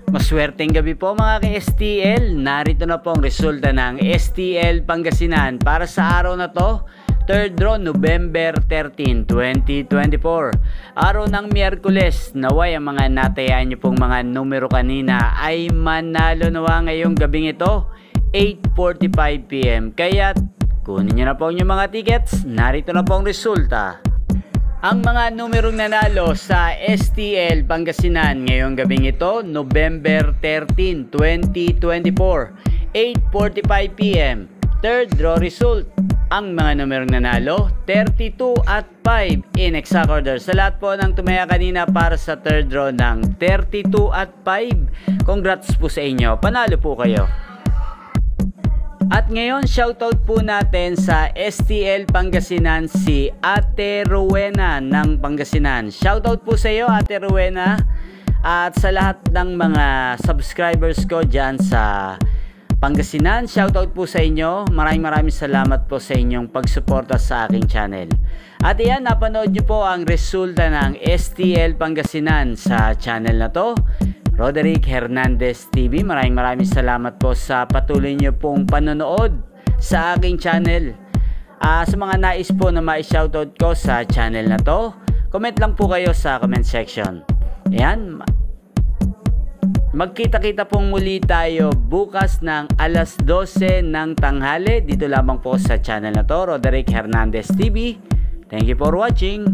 Maswerteng gabi po mga ka-STL. Narito na po ang resulta ng STL Pangasinan para sa araw na to, 3rd draw November 13, 2024. Araw ng Miyerkules. Naway ang mga natayaan nyo pong mga numero kanina ay manalo nawa ngayong gabing ito, 8:45 PM. Kaya kunin nyo na po yung mga tickets. Narito na po ang resulta. Ang mga numerong nanalo sa STL Pangasinan ngayong gabing ito, November 13, 2024, 8:45 PM. Third draw result. Ang mga numerong nanalo, 32 at 5 in exact order. Sa lahat po ng tumaya kanina para sa third draw ng 32 at 5, congrats po sa inyo. Panalo po kayo. At ngayon, shoutout po natin sa STL Pangasinan si Ate Rowena ng Pangasinan. Shoutout po sa iyo, Ate Rowena, at sa lahat ng mga subscribers ko dyan sa Pangasinan. Shoutout po sa inyo. Maraming salamat po sa inyong pagsuporta sa aking channel. At yan, napanood nyo po ang resulta ng STL Pangasinan sa channel na to, Roderick Hernandez TV. Maraming salamat po sa patuloy nyo pong panonood sa aking channel. Sa mga nais po na ma-shoutout ko sa channel na to, comment lang po kayo sa comment section. Ayan, magkita-kita pong muli tayo bukas ng alas 12 ng tanghali. Dito lamang po sa channel na to, Roderick Hernandez TV. Thank you for watching.